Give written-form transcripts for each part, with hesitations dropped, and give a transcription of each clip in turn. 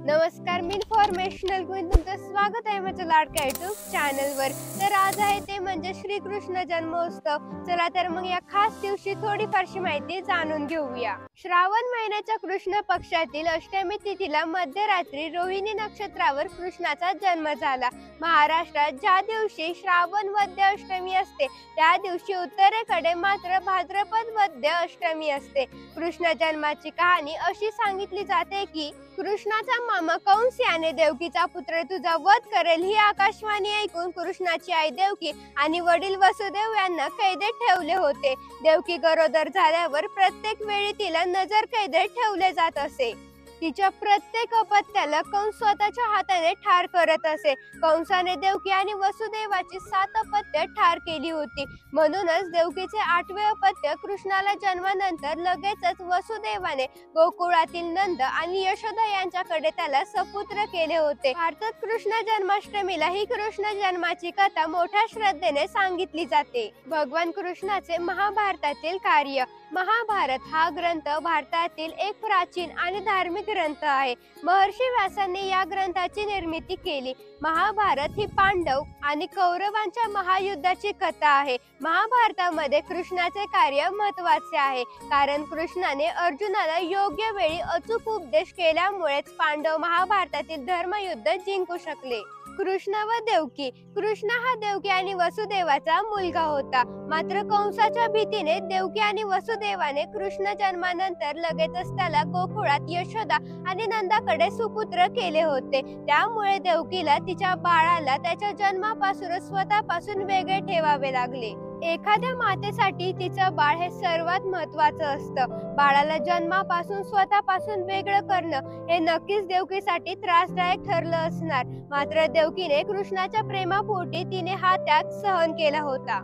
नमस्कार, मी informational queen तुमचं स्वागत आहे माझ्या लाडक्या युट्यूब चॅनलवर। तर आज आहे ते म्हणजे श्रीकृष्ण जन्मोत्सव। चला तर मग या खास दिवशी थोडीफारशी माहिती जाणून घेऊया। श्रावण महिन्याच्या कृष्ण पक्षातील अष्टमी तिथीला मध्यरात्री रोहिणी नक्षत्रावर कृष्णाचा जन्म झाला। महाराष्ट्रात ज्या दिवशी श्रावण वद्य अष्टमी असते त्या दिवशी उत्तरेकडे मात्र भाद्रपद वद्य अष्टमी असते। कृष्ण जन्माची कहाणी अशी सांगितली जाते की कृष्णाचा मामा कंस याने देवकीचा पुत्र तुझा वध करेल ही आकाशवाणी ऐकून कृष्णाची आई देवकी आणि वडील वसुदेव यांना कैदेत ठेवले होते। देवकी गरोदर झाल्यावर प्रत्येक वेळी तिला नजर कैदेत ठेवले जात असे। तिच्या प्रत्येक अपत्याला कंस स्वतःच्या हाताने ठार करत असे। कंसाने देवकी आणि वसुदेवाची 7 अपत्य ठार केली होती। म्हणूनच देवकीचे 8वे अपत्य कृष्णाला जन्मानंतर लगेचच वसुदेवाने गोकुळातील नंद आणि यशोदा यांच्याकडे त्याला सपुत्र केले होते। भारतात कृष्ण जन्माष्टमीला ही कृष्ण जन्माची कथा मोठ्या श्रद्धेने सांगितली जाते। भगवान कृष्णाचे महाभारतातील कार्य। महाभारत हा ग्रंथ भारतातील एक प्राचीन आणि धार्मिक ग्रंथ आहे। महर्षी व्यासांनी या ग्रंथाची निर्मिती केली। महाभारत ही पांडव आणि कौरवांच्या महायुद्धाची कथा आहे। महाभारतामध्ये कृष्णाचे कार्य महत्त्वाचे आहे, कारण कृष्णाने अर्जुनाला योग्य वेळी अचूक उपदेश केल्यामुळेच पांडव महाभारतातील धर्मयुद्ध जिंकू शकले। कृष्ण व देवकी। कृष्ण हा देवकी आणि वसुदेवाचा मुलगा होता, मात्र कंसाच्या भीतीने देवकी आणि वसुदेवाने कृष्ण जन्मानंतर लगेचच त्याला गोकुळात यशोदा आणि नंदाकडे सुपुत्र केले होते। त्यामुळे देवकीला तिच्या बाळाला त्याच्या जन्मापासूनच स्वतःपासून वेगळे ठेवावे लागले। एखाद्या मातेसाठी तिचं बाळ हे सर्वात महत्त्वाचं असतं। बाळाला जन्मापासून स्वतःपासून वेगळं करणं हे नक्कीच देवकीसाठी त्रासदायक ठरलं असणार, मात्र देवकीने कृष्णाच्या प्रेमापोटी तिने हा त्याग सहन केला होता।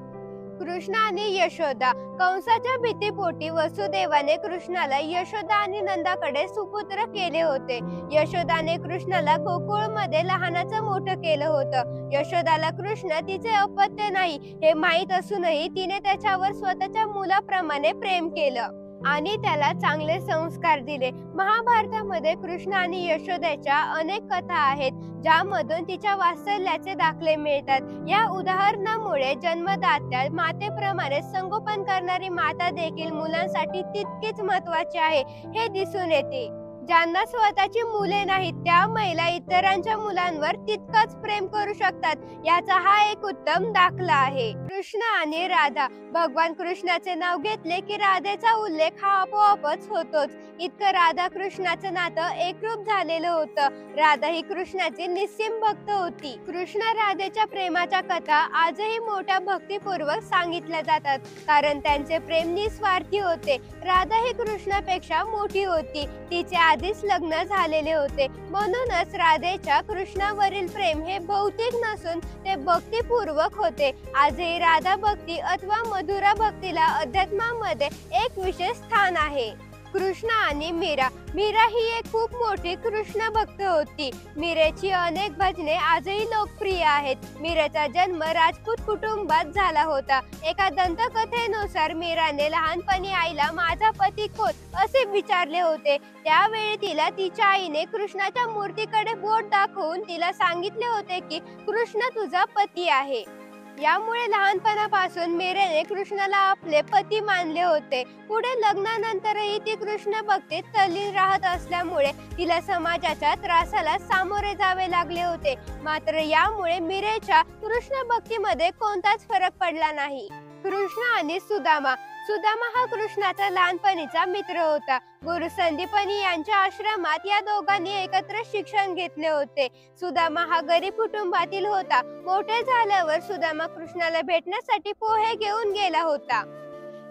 कृष्ण आणि यशोदा। कंसाच्या भीतीपोटी वसुदेवाने कृष्णाला यशोदा आणि नंदाकडे सुपुत्र केले होते। यशोदाने कृष्णाला गोकुळमध्ये लहानाचं मोठं केलं होतं। यशोदाला कृष्ण तिचे अपत्य नाही हे माहीत असूनही तिने त्याच्यावर स्वतःच्या मुलाप्रमाणे प्रेम केलं आणि त्याला चांगले संस्कार दिले। महाभारतामध्ये कृष्ण आणि यशोदेच्या अनेक कथा आहेत, ज्यामधून तिच्या वात्सल्याचे दाखले मिळतात। या उदाहरणामुळे जन्मदात्या मातेप्रमाणे संगोपन करणारी माता देखील मुलांसाठी तितकीच महत्त्वाची आहे हे दिसून येते। ज्यांना स्वतःची मुले नाहीत त्या महिला इतरांच्या मुलांवर तितकंच प्रेम करू शकतात, याचा हा एक उत्तम दाखला आहे। कृष्ण आणि राधा। भगवान कृष्णाचे नाव घेतले की राधेचा उल्लेख हा आपोआपच होतोच। इतकं राधा कृष्णाचं नातं एकरूप झालेलं होतं। राधा ही कृष्णाची निस्सीम भक्त होती। कृष्ण राधेच्या प्रेमाच्या कथा आजही मोठ्या भक्तिपूर्वक सांगितल्या जातात, कारण त्यांचे प्रेम निस्वार्थी होते। राधा ही कृष्णापेक्षा मोठी होती, तिचे आधीच लग्न झालेले होते, म्हणूनच राधेच्या कृष्णावरील प्रेम हे भौतिक नसून ते भक्तिपूर्वक होते। आजही राधा भक्ती अथवा मधुरा भक्तीला अध्यात्मामध्ये एक विशेष स्थान आहे। कृष्ण आणि मीरा। मीरा ही एक खूप मोठी कृष्ण भक्त होती। मीरेची अनेक भजने आजही लोकप्रिय आहेत। मीरेचा जन्म राजपूत कुटुंबात झाला होता। एका दंतकथेनुसार मीराने लहानपणी आईला माझा पती कोण असे विचारले होते। त्यावेळी तिला तिच्या आईने कृष्णाच्या मूर्तीकडे बोट दाखवून तिला सांगितले होते की कृष्ण तुझा पती आहे। यामुळे लहानपणापासून मीरेने कृष्णाला आपले पती मानले होते। पुढे लग्नानंतरही ती कृष्ण भक्तीत तल्लीन राहत असल्यामुळे तिला समाजाच्या त्रासाला सामोरे जावे लागले होते, मात्र यामुळे मीरेच्या कृष्ण भक्तीमध्ये कोणताच फरक पडला नाही। कृष्ण आणि सुदामा। सुदामा हा कृष्णाचा लहानपणीचा मित्र होता। गुरु संदीपनी यांच्या आश्रमात या दोघांनी एकत्र शिक्षण घेतले होते। सुदामा हा गरीब कुटुंबातील होता। मोठे झाल्यावर सुदामा कृष्णाला भेटण्यासाठी पोहे घेऊन गेला होता,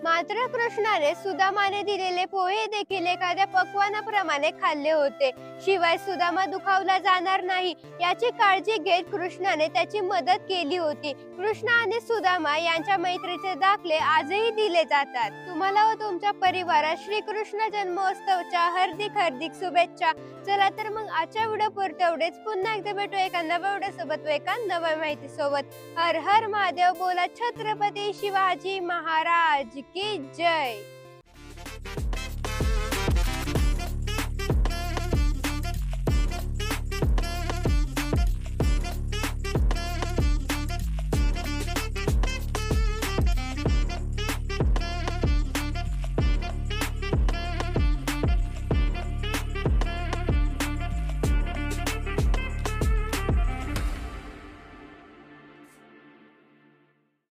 मात्र कृष्णाने सुदामाने दिलेले पोहे देखील एखाद्या पक्वानाप्रमाणे खाल्ले होते। शिवाय सुदामा दुखावला जाणार नाही याची काळजी घेत कृष्णाने त्याची मदत केली होती। कृष्ण आणि सुदामा यांच्या मैत्रीचे दाखले आजही दिले जातात। तुम्हाला व तुमच्या परिवारात श्रीकृष्ण जन्मोत्सवाच्या हार्दिक शुभेच्छा। चला तर मग आजच्या व्हिडिओ पुरते एवढेच। पुन्हा एकदा भेटू एका नव्या व्हिडिओ सोबत व एका नव्या माहिती सोबत। हर हर महादेव। बोला छत्रपती शिवाजी महाराज की जय।